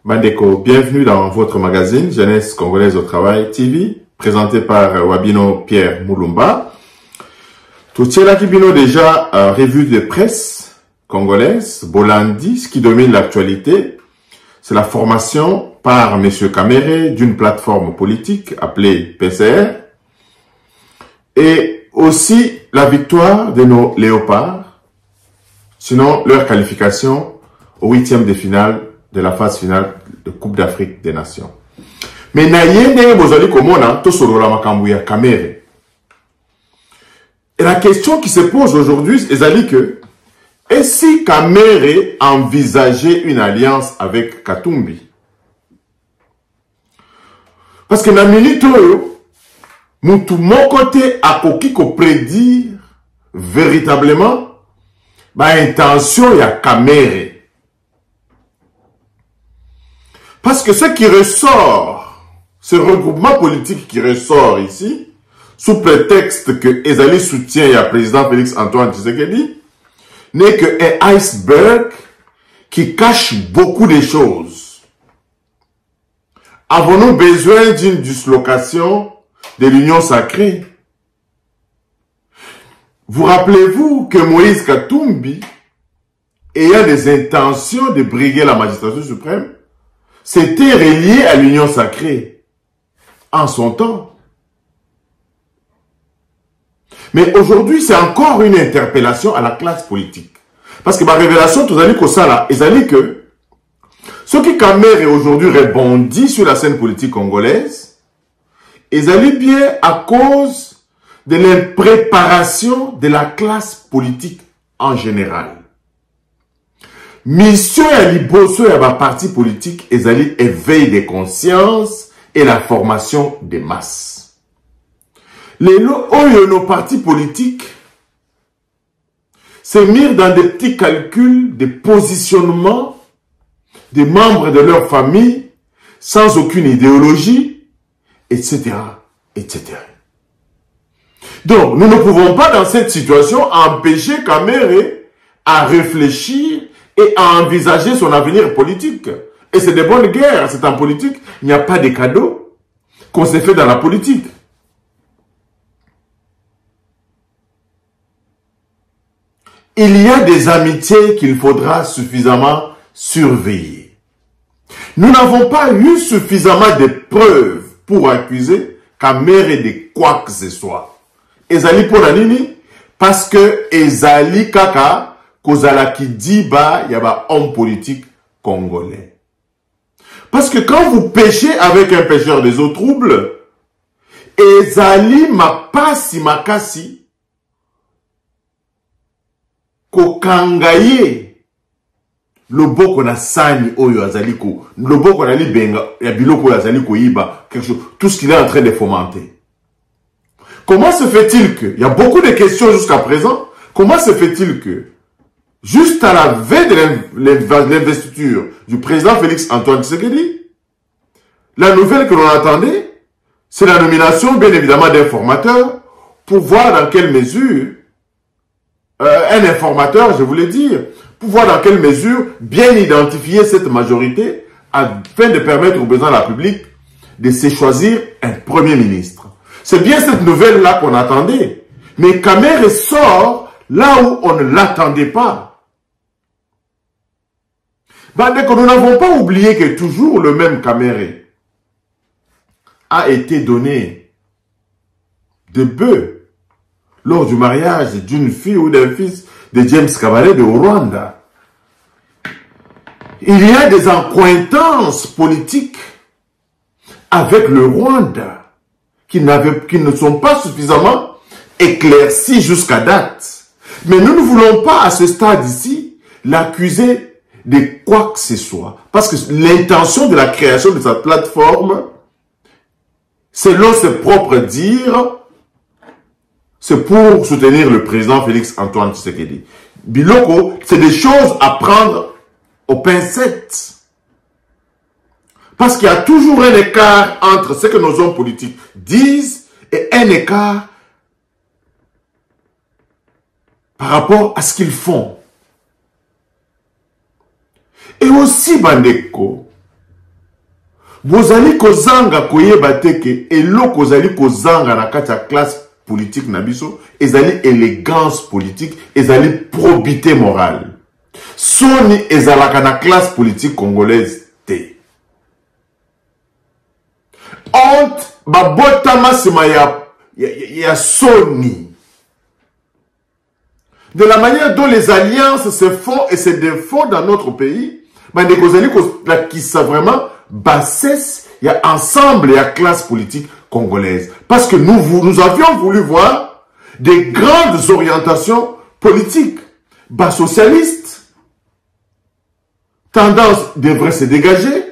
Bandeko, bienvenue dans votre magazine Jeunesse Congolaise au Travail TV, présenté par Wabino Pierre Moulumba. Tout cela qui bino déjà revue de presse congolaise, Bolandi, ce qui domine l'actualité, c'est la formation par M. Kamere d'une plateforme politique appelée PCR et aussi la victoire de nos léopards, sinon leur qualification au 8e de finale de la phase finale de Coupe d'Afrique des Nations. Mais naïe bozali komona to solola makambu ya Kamere. Et la question qui se pose aujourd'hui est que et si Kamere envisageait une alliance avec Katumbi? Parce que na minute mutu mon côté a koki ko prédire véritablement ba intention ya Kamere. Parce que ce qui ressort, ce regroupement politique qui ressort ici, sous prétexte que Ezali soutient le président Félix Antoine Tshisekedi, n'est qu'un iceberg qui cache beaucoup de choses. Avons-nous besoin d'une dislocation de l'union sacrée? Vous rappelez-vous que Moïse Katumbi, ayant des intentions de briguer la magistrature suprême, c'était relié à l'union sacrée en son temps. Mais aujourd'hui, c'est encore une interpellation à la classe politique. Parce que ma révélation, tout à ça est que ce qui Kamere aujourd'hui rebondit sur la scène politique congolaise, est bien à cause de l'impréparation de la classe politique en général. Mission ya liboso ya ba parti politique ezali éveil des consciences et la formation des masses. Nos partis politiques se mirent dans des petits calculs de positionnement des membres de leur famille sans aucune idéologie, etc., etc. Donc, nous ne pouvons pas dans cette situation empêcher Kamere à réfléchir et à envisager son avenir politique. Et c'est de bonnes guerres, c'est en politique. Il n'y a pas de cadeaux qu'on s'est fait dans la politique. Il y a des amitiés qu'il faudra suffisamment surveiller. Nous n'avons pas eu suffisamment de preuves pour accuser Kamere de quoi que ce soit. Ezali pour la nini? Parce que Ezali Kaka Kozala qui dit bah il y a un homme politique congolais. Parce que quand vous pêchez avec un pêcheur des eaux troubles, Ezali mapasi makasi kokangaye loboko na sani oyo azali ko loboko na libenga ya biloko azali ko iba quelque chose, tout ce qu'il est en train de fomenter. Comment se fait-il que, il y a beaucoup de questions jusqu'à présent, comment se fait-il que juste à la veille de l'investiture du président Félix Antoine Tshisekedi, la nouvelle que l'on attendait, c'est la nomination bien évidemment d'un formateur pour voir dans quelle mesure, un informateur, je voulais dire, pour voir dans quelle mesure bien identifier cette majorité afin de permettre au président de la République de se choisir un premier ministre. C'est bien cette nouvelle-là qu'on attendait. Mais Kamere sort là où on ne l'attendait pas. Nous n'avons pas oublié que toujours le même Kamere a été donné de bœuf lors du mariage d'une fille ou d'un fils de James Kabarebe au Rwanda. Il y a des accointances politiques avec le Rwanda qui ne sont pas suffisamment éclaircies jusqu'à date. Mais nous ne voulons pas à ce stade ici l'accuser de quoi que ce soit. Parce que l'intention de la création de sa plateforme, selon ses propres dires, c'est pour soutenir le président Félix Antoine Tshisekedi. Biloko, c'est des choses à prendre aux pincettes. Parce qu'il y a toujours un écart entre ce que nos hommes politiques disent et un écart par rapport à ce qu'ils font. Et aussi, Bandeko, bozali kozanga koyeba teke eloko ozali kozanga na kati ya classe politique na biso ezali élégance politique, ezali probité morale. Soni ezalaka na classe politique congolaise te. Honte babotama sima ya soni. De la manière dont les alliances se font et se défont dans notre pays, bande kozali qui ça vraiment bassesse, il y a ensemble, il y a classe politique congolaise. Parce que nous avions voulu voir des grandes orientations politiques. Bas socialiste, tendance devrait se dégager.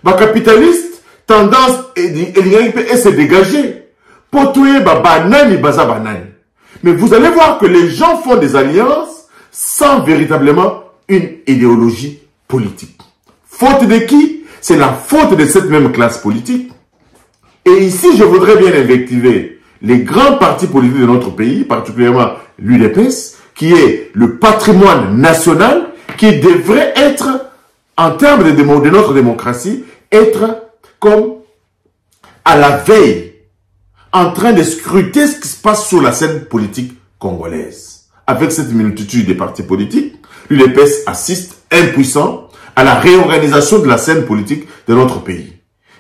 Bas capitaliste, tendance et se dégager. Potoué, banani, baza banani. Mais vous allez voir que les gens font des alliances sans véritablement une idéologie politique. Faute de qui? C'est la faute de cette même classe politique. Et ici, je voudrais bien invectiver les grands partis politiques de notre pays, particulièrement l'UDPS, qui est le patrimoine national, qui devrait être, en termes de notre démocratie, être comme à la veille, en train de scruter ce qui se passe sur la scène politique congolaise. Avec cette multitude de partis politiques, l'UDPS assiste impuissant à la réorganisation de la scène politique de notre pays.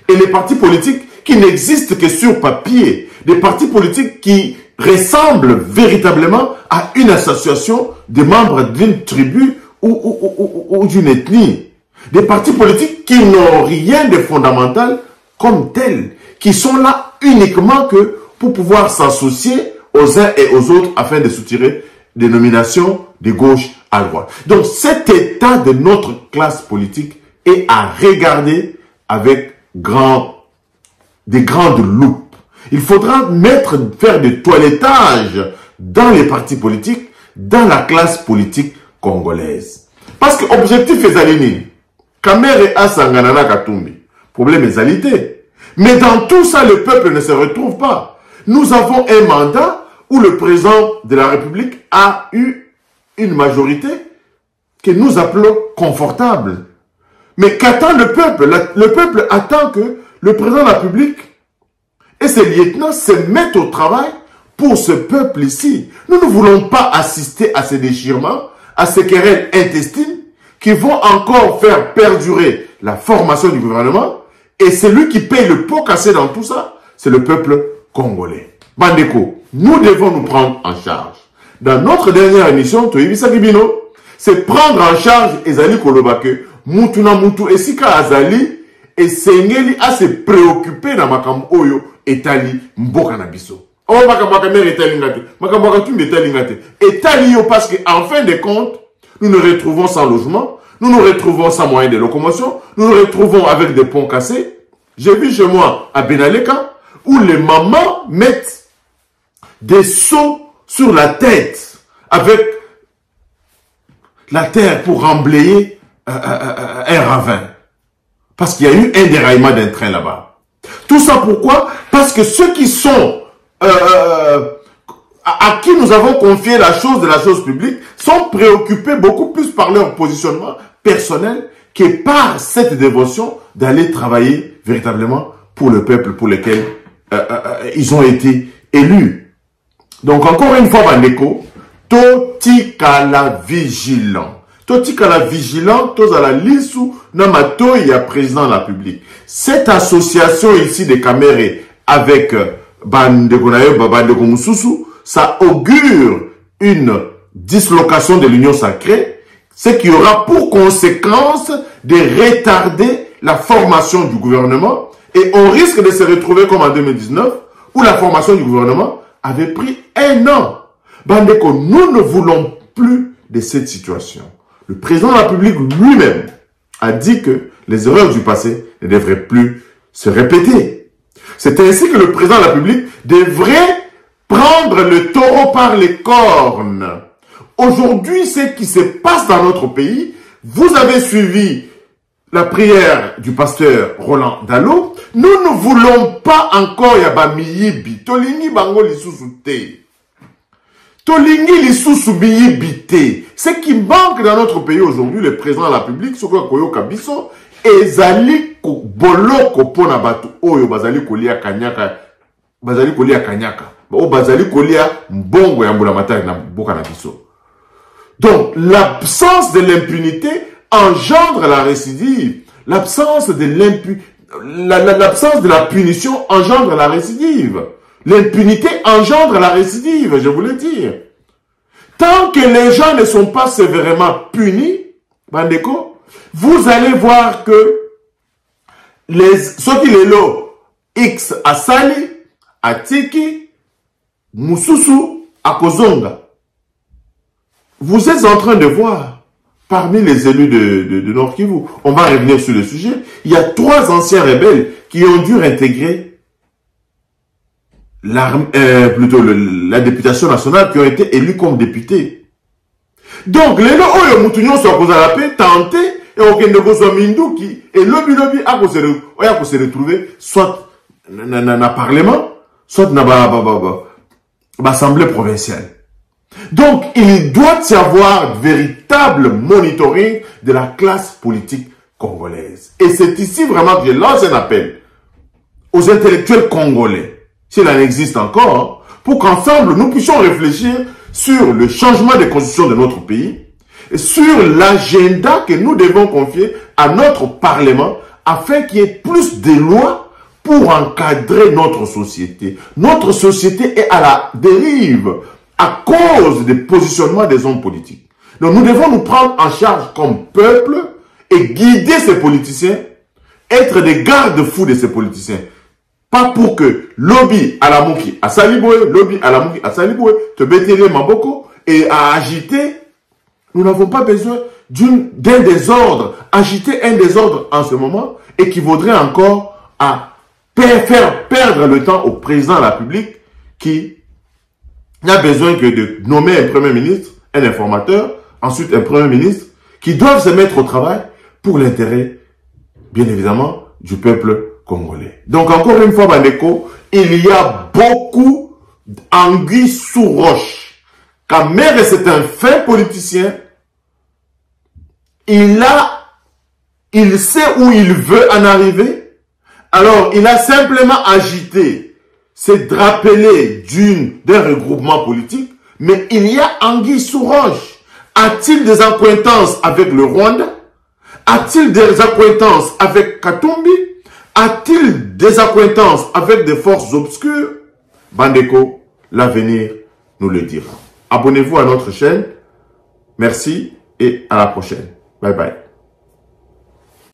Et les partis politiques qui n'existent que sur papier, des partis politiques qui ressemblent véritablement à une association de membres d'une tribu ou d'une ethnie. Des partis politiques qui n'ont rien de fondamental comme tels, qui sont là uniquement que pour pouvoir s'associer aux uns et aux autres afin de soutirer des nominations de gauche à droite. Donc cet état de notre classe politique est à regarder avec des grandes loupes. Il faudra faire des toilettages dans les partis politiques, dans la classe politique congolaise. Parce que l'objectif est aligné. Kamere Asanganana Katumbi. Problème est alité. Mais dans tout ça, le peuple ne se retrouve pas. Nous avons un mandat où le président de la République a eu une majorité que nous appelons confortable. Mais qu'attend le peuple? Le peuple attend que le président de la République et ses lieutenants se mettent au travail pour ce peuple ici. Nous ne voulons pas assister à ces déchirements, à ces querelles intestines qui vont encore faire perdurer la formation du gouvernement. Et celui qui paye le pot cassé dans tout ça, c'est le peuple congolais. Bandeko, nous devons nous prendre en charge. Dans notre dernière émission, c'est prendre en charge Ezali Kolobake, Mutuna Mutu, Esika Azali, et Sengeli à se préoccuper dans Makam Oyo, Etali, Mboka Nabiso. Oh, Makamakamer Etali Ngate, Makamakatum Etali Ngate. Etali yo, parce qu'en fin de compte, nous nous retrouvons sans logement, nous nous retrouvons sans moyen de locomotion, nous nous retrouvons avec des ponts cassés. J'ai vu chez moi, à Benaleka, où les mamans mettent des seaux sur la tête, avec la terre pour remblayer un ravin. Parce qu'il y a eu un déraillement d'un train là-bas. Tout ça pourquoi? Parce que ceux qui sont à qui nous avons confié la chose de la chose publique sont préoccupés beaucoup plus par leur positionnement personnel que par cette dévotion d'aller travailler véritablement pour le peuple pour lequel ils ont été élus. Donc encore une fois, Bandeko, totikala vigilant. Totikala vigilant, tozala lisu namato ya président de la République. Cette association ici de Kamere avec Bandeko Nayo, Bandeko Mususu, ça augure une dislocation de l'union sacrée, ce qui aura pour conséquence de retarder la formation du gouvernement et on risque de se retrouver comme en 2019 où la formation du gouvernement avait pris 1 an. Bandeko, nous ne voulons plus de cette situation. Le président de la République lui-même a dit que les erreurs du passé ne devraient plus se répéter. C'est ainsi que le président de la République devrait prendre le taureau par les cornes. Aujourd'hui, ce qui se passe dans notre pays, vous avez suivi la prière du pasteur Roland Dalo. Nous ne voulons pas encore Yabamiyibi. Tolingi bango lisusu te. Tolingi lisusu biyibi te. Ce qui manque dans notre pays aujourd'hui, le président de la République, Soko Koyo Kabiso, ezali boloko pona batu oyo bazali kolia kanyaka o bazali kolia mbongo ya mbula matari na boka na biso. Donc l'absence de l'impunité engendre la récidive. L'absence de la punition engendre la récidive. L'impunité engendre la récidive, je voulais dire. Tant que les gens ne sont pas sévèrement punis, Bandeko, vous allez voir que ceux qui les lots, X à Sali, à Tiki, Moussousou, à Kozonga, vous êtes en train de voir, parmi les élus de Nord Kivu, on va revenir sur le sujet, il y a 3 anciens rebelles qui ont dû intégrer la députation nationale, qui ont été élus comme députés. Donc, les lots, oyo moutounion soit cause à la paix, tenté, et aucun de vos Minduki, et lobby a se retrouver, soit na parlement, soit na assemblée provinciale. Donc, il doit y avoir véritable monitoring de la classe politique congolaise. Et c'est ici vraiment que je lance un appel aux intellectuels congolais, s'il en existe encore, pour qu'ensemble nous puissions réfléchir sur le changement de constitution de notre pays et sur l'agenda que nous devons confier à notre Parlement afin qu'il y ait plus de lois pour encadrer notre société. Notre société est à la dérive à cause des positionnements des hommes politiques. Donc nous devons nous prendre en charge comme peuple et guider ces politiciens, être des garde-fous de ces politiciens. Pas pour que lobby à la mouki à Saliboué, lobby à la mouki à Saliboué, te bétélé Maboko et à agiter. Nous n'avons pas besoin d'un désordre. Agiter un désordre en ce moment équivaudrait encore à faire perdre le temps au président de la République qui n'a besoin que de nommer un premier ministre, un informateur, ensuite un premier ministre, qui doivent se mettre au travail pour l'intérêt, bien évidemment, du peuple congolais. Donc encore une fois, Bandeko, il y a beaucoup d'anguilles sous roche. Kamere, c'est un fin politicien. Il sait où il veut en arriver. Alors, il a simplement agité, s'est drapelé d'un regroupement politique, mais il y a anguille sous roche. A-t-il des accointances avec le Rwanda? A-t-il des accointances avec Katumbi? A-t-il des accointances avec des forces obscures? Bandeko, l'avenir nous le dira. Abonnez-vous à notre chaîne. Merci et à la prochaine. Bye bye.